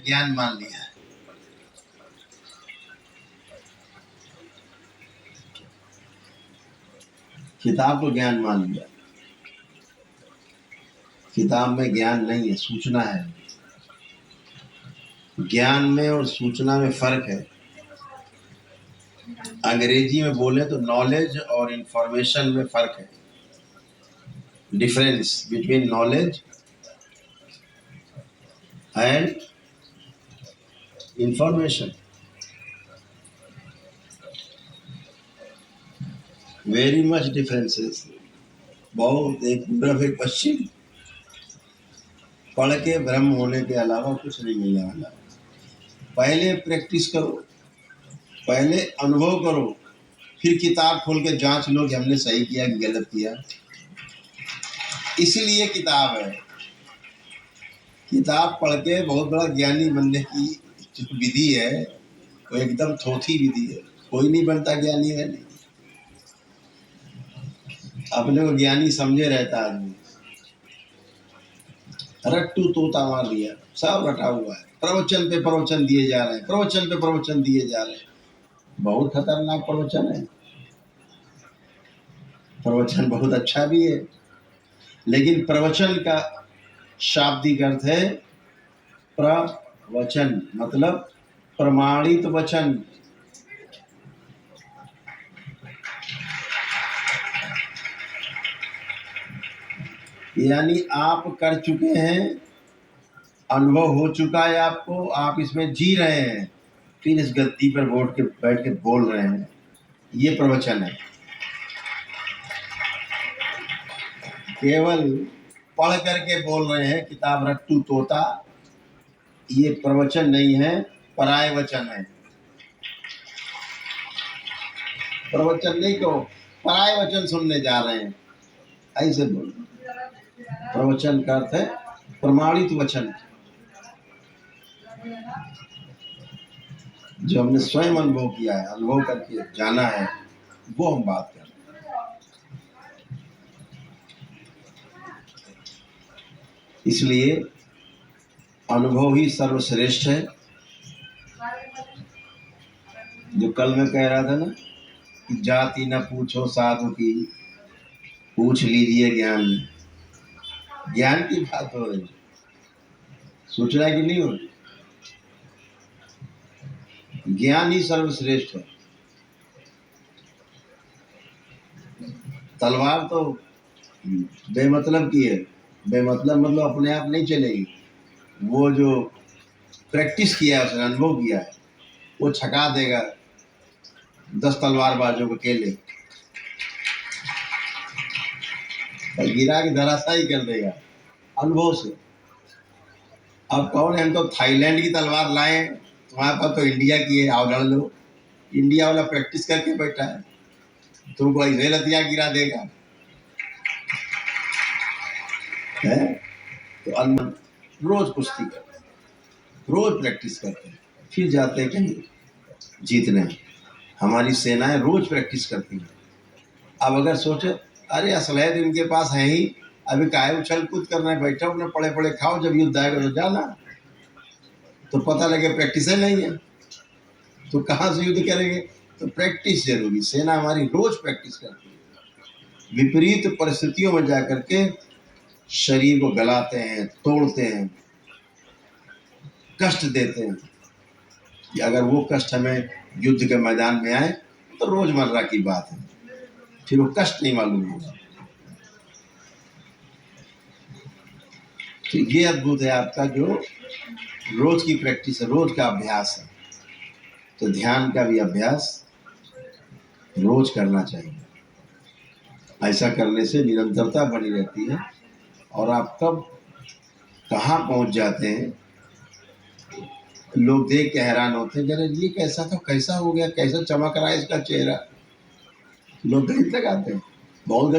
ज्ञान मान लिया है। किताब को ज्ञान मान लिया। किताब में ज्ञान नहीं है, सूचना है। ज्ञान में और सूचना में फर्क है। अंग्रेजी में बोले तो नॉलेज और इंफॉर्मेशन में फर्क है। Difference between knowledge and information, very much differences. बहुत, एक पूरब एक पश्चिम। पढ़ के ब्रह्म होने के अलावा कुछ नहीं मिलने वाला। पहले प्रैक्टिस करो, पहले अनुभव करो, फिर किताब खोल के जांच लो कि हमने सही किया कि गलत किया। इसीलिए किताब है। किताब पढ़ के बहुत बड़ा ज्ञानी बनने की जो विधि है वो एकदम थोथी विधि है। कोई नहीं बनता ज्ञानी है नहीं। अपने को ज्ञानी समझे रहता आदमी। रट्टू तोता मार दिया, सब रटा हुआ है। प्रवचन पे प्रवचन दिए जा रहे हैं, प्रवचन पे प्रवचन दिए जा रहे हैं। बहुत खतरनाक प्रवचन है। प्रवचन बहुत अच्छा भी है, लेकिन प्रवचन का शाब्दिक अर्थ है प्रवचन, मतलब प्रमाणित वचन। यानी आप कर चुके हैं, अनुभव हो चुका है आपको, आप इसमें जी रहे हैं, फिर इस गद्दी पर बैठ के बोल रहे हैं, ये प्रवचन है। केवल पढ़ करके बोल रहे हैं किताब रट्टू तोता, ये प्रवचन नहीं है, पराय वचन है। प्रवचन नहीं कहो, पराय वचन सुनने जा रहे हैं, ऐसे बोल। प्रवचन का अर्थ है प्रमाणित वचन, जो हमने स्वयं अनुभव किया है, अनुभव करके जाना है, वो हम बात कर रहे हैं। इसलिए अनुभव ही सर्वश्रेष्ठ है। जो कल मैं कह रहा था ना कि जाति न पूछो साधु की, पूछ लीजिए ज्ञान। ज्ञान की बात हो रही, सूचना की नहीं हो रही। ज्ञान ही सर्वश्रेष्ठ है। तलवार तो बेमतलब की है। बेमतलब मतलब अपने आप नहीं चलेगी। वो जो प्रैक्टिस किया है, उसने अनुभव किया है, वो छका देगा 10 तलवारबाजों को अकेले, गिरा के धराशायी कर देगा अनुभव से। अब कौन है, हम तो थाईलैंड की तलवार लाए, तुम्हारे पास तो इंडिया की है, आओ लड़ लो। इंडिया वाला प्रैक्टिस करके बैठा है, तुमको ऐसे लतिया गिरा देगा है। तो अनमन रोज कुश्ती करते हैं, रोज प्रैक्टिस करते हैं, फिर जाते हैं कहीं जीतने। हमारी सेनाएं रोज प्रैक्टिस करती हैं। अब अगर सोचे अरे असलहत इनके पास है ही, अभी काहे उछल कूद करने बैठा, उन्हें पड़े पड़े खाओ, जब युद्ध आएगा तो जाना। तो पता लगे प्रैक्टिस नहीं है, तो कहाँ से युद्ध करेंगे। तो प्रैक्टिस जरूरी। सेना हमारी रोज प्रैक्टिस करती है। विपरीत परिस्थितियों में जाकर के शरीर को गलाते हैं, तोड़ते हैं, कष्ट देते हैं, कि अगर वो कष्ट हमें युद्ध के मैदान में आए तो रोजमर्रा की बात है, फिर वो कष्ट नहीं मालूम होगा। तो ये अद्भुत है आपका जो रोज की प्रैक्टिस है, रोज का अभ्यास है। तो ध्यान का भी अभ्यास रोज करना चाहिए। ऐसा करने से निरंतरता बनी रहती है और आप कब कहाँ पहुंच जाते हैं, लोग देख के हैरान होते हैं, जरा ये कैसा था, कैसा हो गया, कैसा चमक रहा है इसका चेहरा। लोग गणित लगाते हैं, बहुत